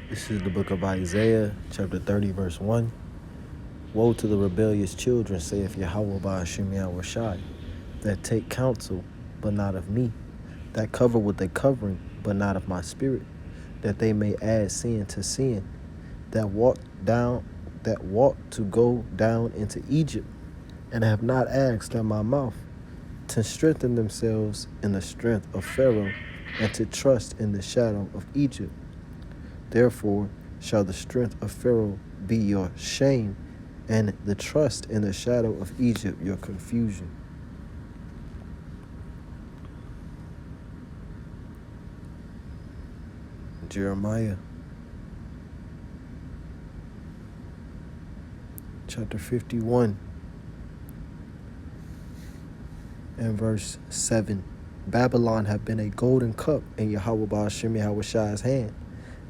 This is the book of Isaiah, chapter 30, verse 1. Woe to the rebellious children, saith Yahweh Ba'ashem Yahushai, that take counsel, but not of me, that cover with a covering, but not of my spirit, that they may add sin to sin, that walk to go down into Egypt, and have not asked at my mouth, to strengthen themselves in the strength of Pharaoh, and to trust in the shadow of Egypt. Therefore shall the strength of Pharaoh be your shame, and the trust in the shadow of Egypt your confusion. Jeremiah chapter 51 and verse 7. Babylon hath been a golden cup in Yahweh Ba'ashem Yahushai's hand,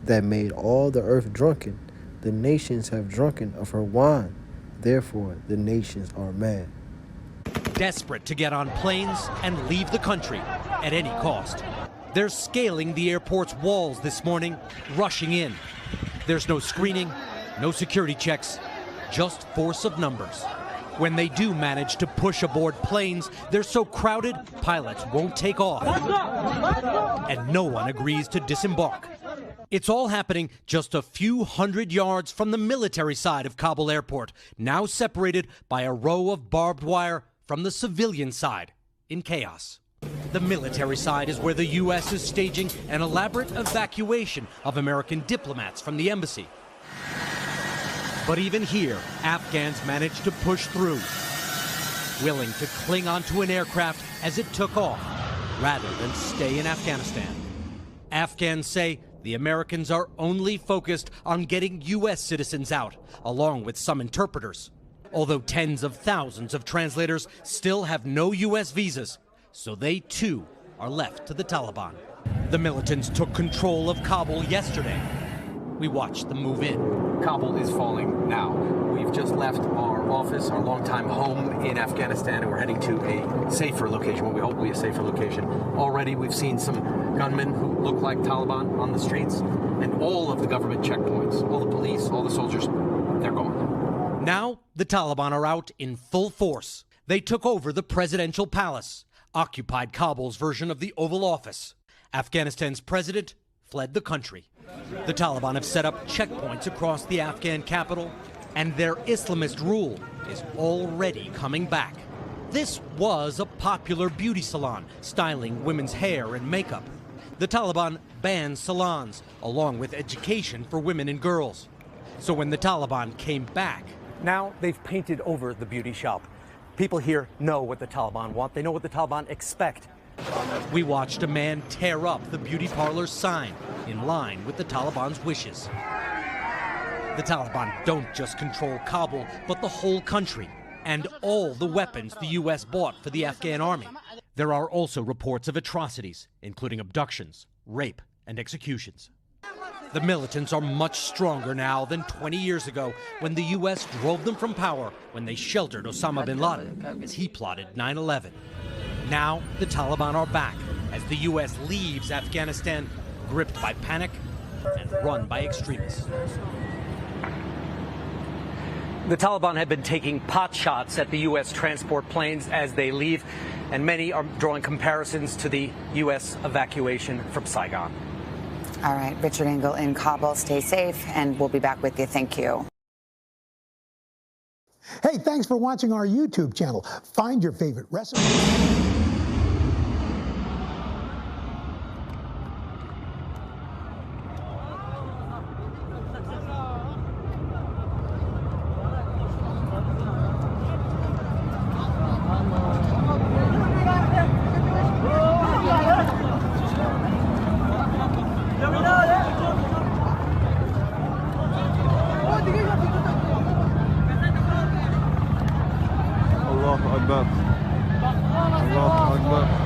that made all the earth drunken. The nations have drunken of her wine. Therefore the nations are mad. Desperate to get on planes and leave the country at any cost. They're scaling the airport's walls this morning, rushing in. There's no screening, no security checks, just force of numbers. When they do manage to push aboard planes, they're so crowded, pilots won't take off. And no one agrees to disembark. It's all happening just a few hundred yards from the military side of Kabul airport, now separated by a row of barbed wire from the civilian side, in chaos. The military side is where the U.S. is staging an elaborate evacuation of American diplomats from the embassy. But even here, Afghans managed to push through, willing to cling onto an aircraft as it took off, rather than stay in Afghanistan. Afghans say the Americans are only focused on getting U.S. citizens out, along with some interpreters. Although tens of thousands of translators still have no U.S. visas, so they too are left to the Taliban. The militants took control of Kabul yesterday. We watched them move in. Kabul is falling now. We've just left our office, our longtime home in Afghanistan, and we're heading to a safer location, what we hope will be a safer location. Already we've seen some gunmen who look like Taliban on the streets, and all of the government checkpoints, all the police, all the soldiers, they're gone. Now the Taliban are out in full force. They took over the presidential palace, occupied Kabul's version of the Oval Office. Afghanistan's president fled the country. The Taliban have set up checkpoints across the Afghan capital, and their Islamist rule is already coming back. This was a popular beauty salon, styling women's hair and makeup. The Taliban banned salons, along with education for women and girls. So when the Taliban came back, Now they've painted over the beauty shop. People here know what the Taliban want. They know what the Taliban expect. we watched a man tear up the beauty parlor's sign in line with the Taliban's wishes. The Taliban don't just control Kabul, but the whole country and all the weapons the U.S. bought for the Afghan army. There are also reports of atrocities, including abductions, rape, and executions. The militants are much stronger now than 20 years ago when the U.S. drove them from power when they sheltered Osama bin Laden as he plotted 9/11. Now the Taliban are back as the U.S. leaves Afghanistan gripped by panic and run by extremists. The Taliban have been taking pot shots at the U.S. transport planes as they leave, and many are drawing comparisons to the U.S. evacuation from Saigon. All right, Richard Engel in Kabul. Stay safe, and we'll be back with you. Thank you. Hey, thanks for watching our YouTube channel. Find your favorite recipe. Allahu Akbar. Allahu Akbar.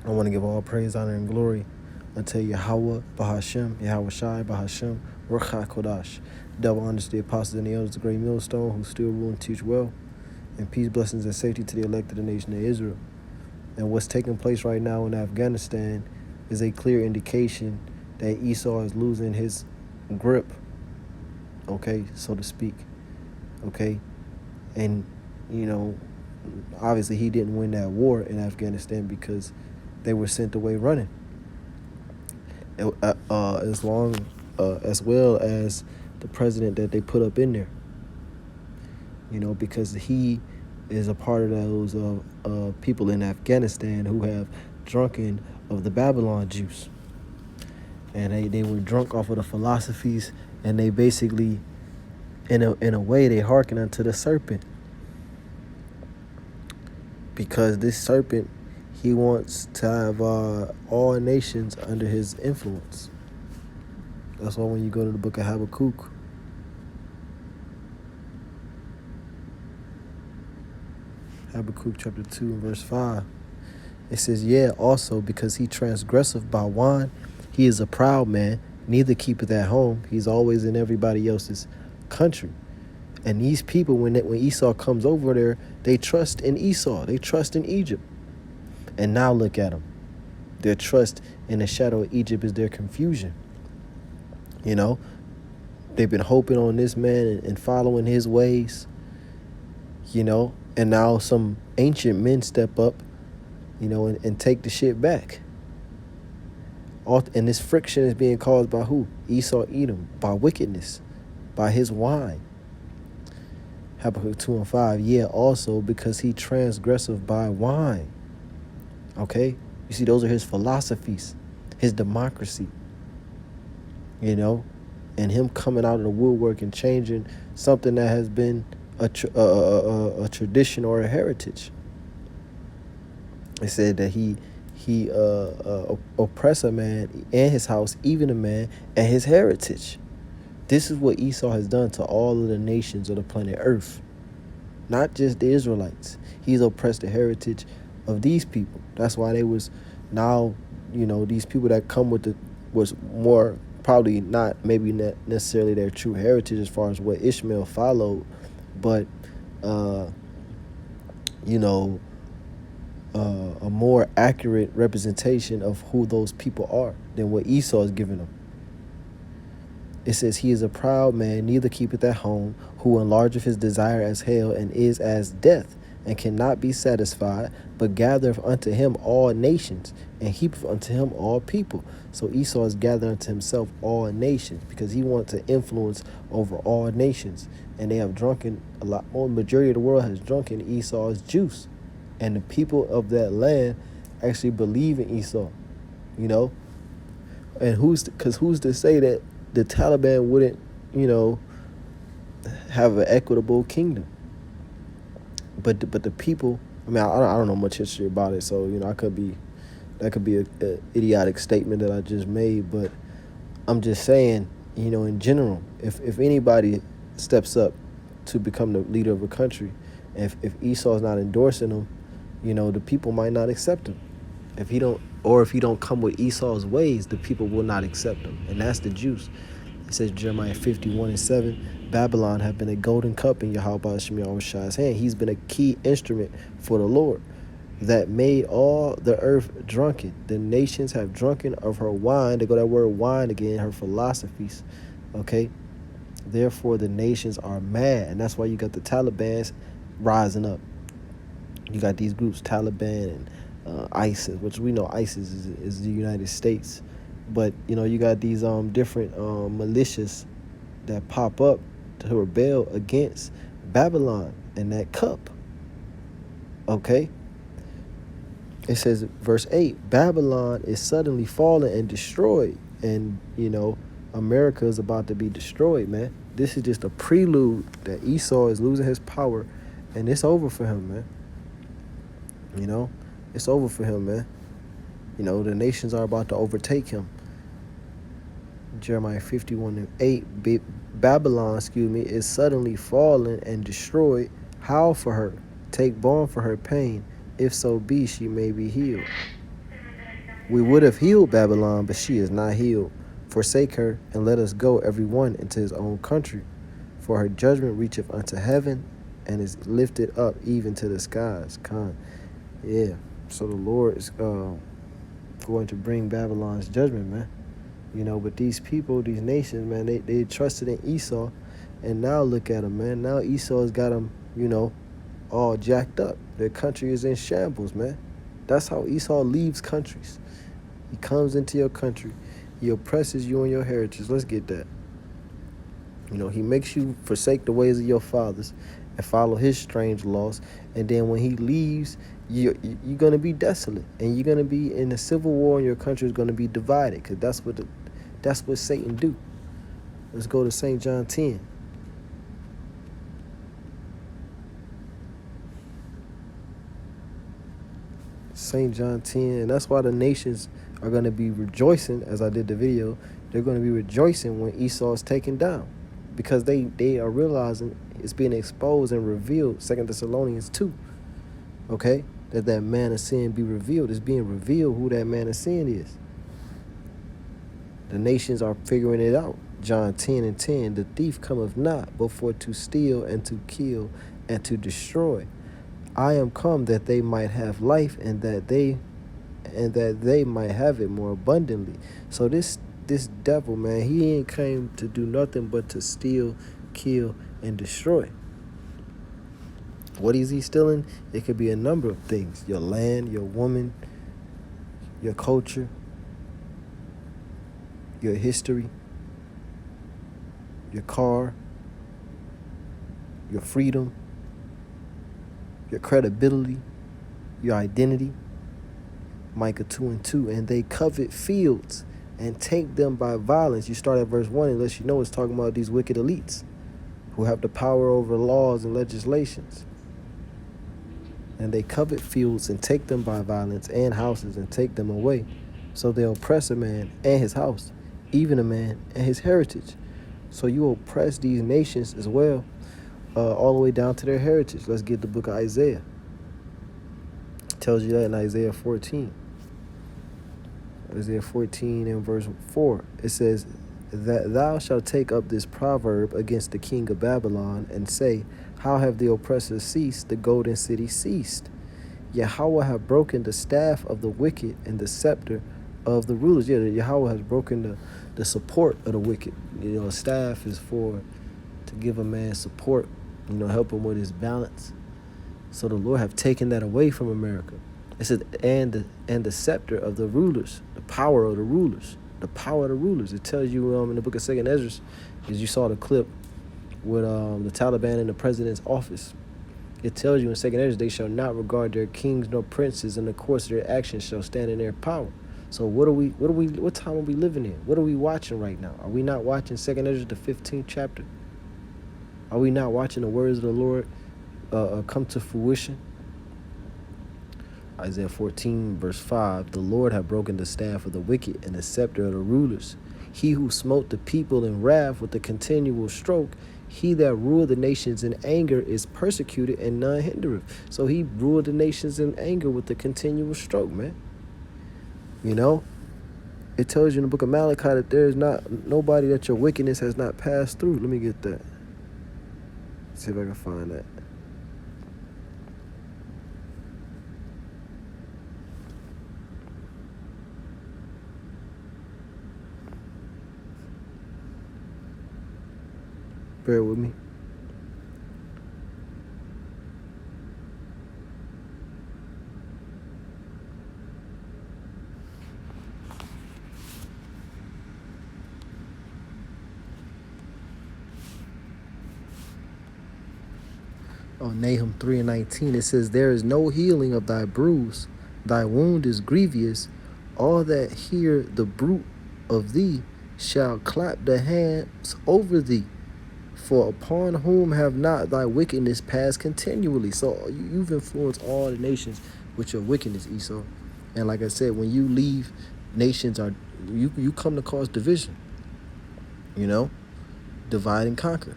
I want to give all praise, honor, and glory unto Yahweh, Bahashem, Yahweh Shai, Bahashem, Ruach HaKodash. Double honors to the apostles and the elders, the great millstone, who still rule and teach well. And peace, blessings, and safety to the elect of the nation of Israel. And what's taking place right now in Afghanistan is a clear indication that Esau is losing his grip, okay, so to speak, okay? And, you know, obviously he didn't win that war in Afghanistan because they were sent away running. As well as the president that they put up in there, you know, because he is a part of those people in Afghanistan who have drunken of the Babylon juice. And they were drunk off of the philosophies, and they basically, in a way, they hearken unto the serpent. Because this serpent, he wants to have all nations under his influence. That's why when you go to the book of Habakkuk, Habakkuk chapter 2 and verse 5, it says, "Yeah, also because he transgresseth by wine, he is a proud man, neither keepeth at home. He's always in everybody else's country." And these people, when Esau comes over there, they trust in Esau. They trust in Egypt. And now look at them. Their trust in the shadow of Egypt is their confusion. You know, they've been hoping on this man and following his ways, you know, and now some ancient men step up, you know, and take the shit back. And this friction is being caused by who? Esau, Edom, by wickedness, by his wine. Habakkuk 2 and 5, yeah, also because he transgresseth by wine. Okay? You see, those are his philosophies, his democracy, you know, and him coming out of the woodwork and changing something that has been a tradition or a heritage. It said that he oppress a man and his house, even a man and his heritage. This is what Esau has done to all of the nations of the planet Earth, not just the Israelites. He's oppressed the heritage of these people. That's why they was now, you know, these people that come with was more probably not, maybe not necessarily their true heritage as far as what Ishmael followed, but you know, a more accurate representation of who those people are than what Esau is giving them. It says, he is a proud man, neither keepeth at home, who enlargeth his desire as hell, and is as death, and cannot be satisfied, but gathereth unto him all nations, and heapeth unto him all people. So Esau is gathering unto himself all nations, because he wants to influence over all nations. And they have drunken, the majority of the world has drunken Esau's juice. And the people of that land actually believe in Esau, you know? And who's to say that the Taliban wouldn't, you know, have an equitable kingdom? But the people, I mean, I don't know much history about it, so, you know, that could be a idiotic statement that I just made, but I'm just saying, you know, in general, if anybody steps up to become the leader of a country, if Esau's not endorsing him, you know, the people might not accept him. If he don't come with Esau's ways, the people will not accept him. And that's the juice. It says, Jeremiah 51 and 7, Babylon have been a golden cup in Yahweh Shai's hand. He's been a key instrument for the Lord that made all the earth drunken. The nations have drunken of her wine. They go that word wine again, her philosophies. Okay? Therefore, the nations are mad. And that's why you got the Taliban rising up. You got these groups, Taliban and ISIS, which we know ISIS is the United States. But, you know, you got these different militias that pop up to rebel against Babylon and that cup. Okay? It says, verse 8, Babylon is suddenly fallen and destroyed. And, you know, America is about to be destroyed, man. This is just a prelude that Esau is losing his power, and it's over for him, man. You know, it's over for him, man. You know, the nations are about to overtake him. Jeremiah 51 and 8, Babylon, is suddenly fallen and destroyed. Howl for her, take balm for her pain, if so be she may be healed. We would have healed Babylon, but she is not healed. Forsake her, and let us go every one into his own country. For her judgment reacheth unto heaven, and is lifted up even to the skies. Yeah. So the Lord is going to bring Babylon's judgment, man. You know, but these people, these nations, man, they trusted in Esau, and now look at them, man. Now Esau's got them, you know, all jacked up. Their country is in shambles, man. That's how Esau leaves countries. He comes into your country. He oppresses you and your heritage. Let's get that. You know, he makes you forsake the ways of your fathers and follow his strange laws. And then when he leaves, you're going to be desolate. And you're going to be in a civil war, and your country is going to be divided, because that's what Satan do. Let's go to St. John 10. St. John 10. And that's why the nations are going to be rejoicing, as I did the video. They're going to be rejoicing when Esau is taken down, because they are realizing it's being exposed and revealed. 2 Thessalonians 2. Okay? That man of sin be revealed. It's being revealed who that man of sin is. The nations are figuring it out. John 10:10. The thief cometh not, but for to steal and to kill and to destroy. I am come that they might have life, and that they might have it more abundantly. So this devil, man, he ain't came to do nothing but to steal, kill, and destroy. What is he stealing? It could be a number of things. Your land, your woman, your culture, your history, your car, your freedom, your credibility, your identity. Micah 2:2. And they covet fields and take them by violence. You start at verse 1, unless you know it's talking about these wicked elites who have the power over laws and legislations. And they covet fields and take them by violence, and houses and take them away. So they oppress a man and his house, even a man and his heritage. So you oppress these nations as well, all the way down to their heritage. Let's get the book of Isaiah. It tells you that in Isaiah 14. Isaiah 14 and verse 4. It says, that thou shalt take up this proverb against the king of Babylon, and say, how have the oppressors ceased, the golden city ceased? Yahweh have broken the staff of the wicked and the scepter of the rulers. Yeah, Yahweh has broken the support of the wicked. You know, a staff is to give a man support, you know, help him with his balance. So the Lord have taken that away from America. It says, and the scepter of the rulers, the power of the rulers. The power of the rulers. It tells you in the book of 2nd Ezra, as you saw the clip with the Taliban in the president's office. It tells you in 2nd Ezra, they shall not regard their kings nor princes, and the course of their actions shall stand in their power. So what time are we living in? What are we watching right now? Are we not watching 2nd Ezra, the 15th chapter? Are we not watching the words of the Lord come to fruition? Isaiah 14, verse 5, the Lord hath broken the staff of the wicked and the scepter of the rulers. He who smote the people in wrath with a continual stroke, he that ruled the nations in anger is persecuted, and none hindereth. So he ruled the nations in anger with a continual stroke, man. You know, it tells you in the book of Malachi that there is not nobody that your wickedness has not passed through. Let me get that. Let's see if I can find that. Bear with me. Nahum 3:19, it says, there is no healing of thy bruise, thy wound is grievous. All that hear the bruit of thee shall clap the hands over thee. For upon whom have not thy wickedness passed continually? So you've influenced all the nations with your wickedness, Esau. And like I said, when you leave, nations you come to cause division. You know, divide and conquer.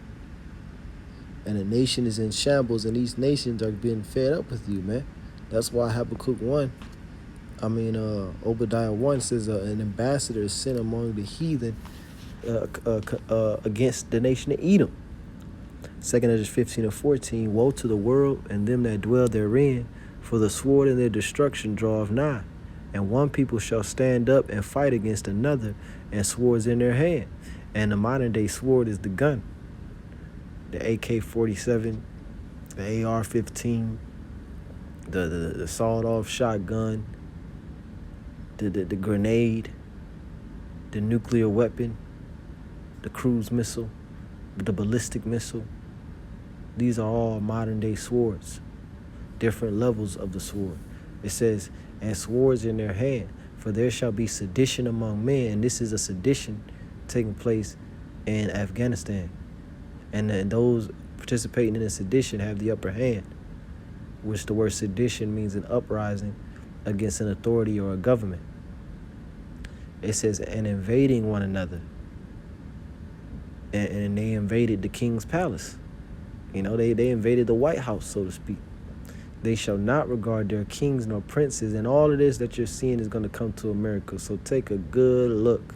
And the nation is in shambles, and these nations are being fed up with you, man. That's why Habakkuk 1, Obadiah 1 says an ambassador is sent among the heathen against the nation of Edom. 2 Ezra 15 and 14, woe to the world and them that dwell therein, for the sword and their destruction draweth nigh. And one people shall stand up and fight against another, and swords in their hand. And the modern day sword is the gun. The AK-47, the AR-15, the sawed-off shotgun, the grenade, the nuclear weapon, the cruise missile, the ballistic missile. These are all modern-day swords, different levels of the sword. It says, and swords in their hand, for there shall be sedition among men. And this is a sedition taking place in Afghanistan. And those participating in a sedition have the upper hand, which the word sedition means an uprising against an authority or a government. It says, and invading one another. And they invaded the king's palace. They invaded the White House, so to speak. They shall not regard their kings nor princes. And all of this that you're seeing is going to come to America. So take a good look.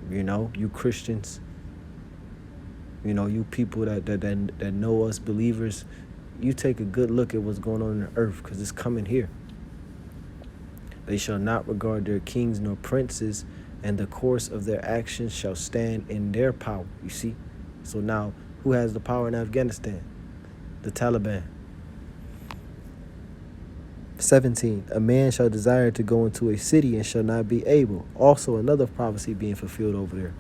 You Christians, you people that know us believers, you take a good look at what's going on the earth, because it's coming here. They shall not regard their kings nor princes, and the course of their actions shall stand in their power. You see? So now, who has the power in Afghanistan? The Taliban. 17, a man shall desire to go into a city and shall not be able. Also another prophecy being fulfilled over there.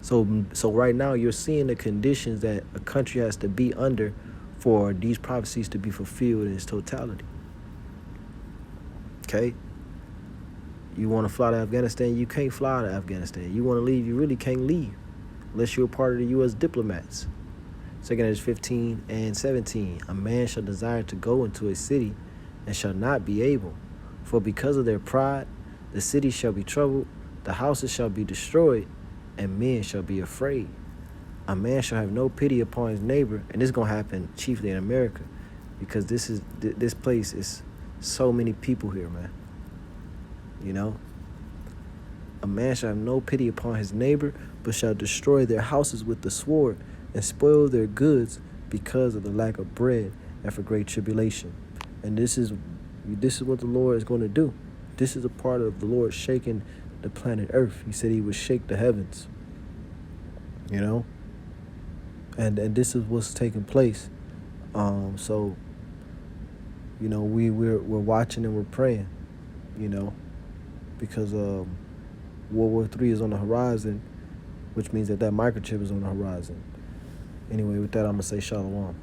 So right now you're seeing the conditions that a country has to be under for these prophecies to be fulfilled in its totality. Okay? You want to fly to Afghanistan, you can't fly to Afghanistan. You want to leave, you really can't leave unless you're a part of the U.S. diplomats. 2 Ezra 15 and 17, a man shall desire to go into a city and shall not be able. For because of their pride, the city shall be troubled, the houses shall be destroyed, and men shall be afraid. A man shall have no pity upon his neighbor, and this is going to happen chiefly in America, because this place is so many people here, man. A man shall have no pity upon his neighbor, but shall destroy their houses with the sword, and spoil their goods because of the lack of bread and for great tribulation. And this is what the Lord is going to do. This is a part of the Lord shaking the planet Earth. He said he would shake the heavens. And this is what's taking place. So we're watching and we're praying. Because World War III is on the horizon, which means that microchip is on the horizon. Anyway, with that, I'm gonna say shalom.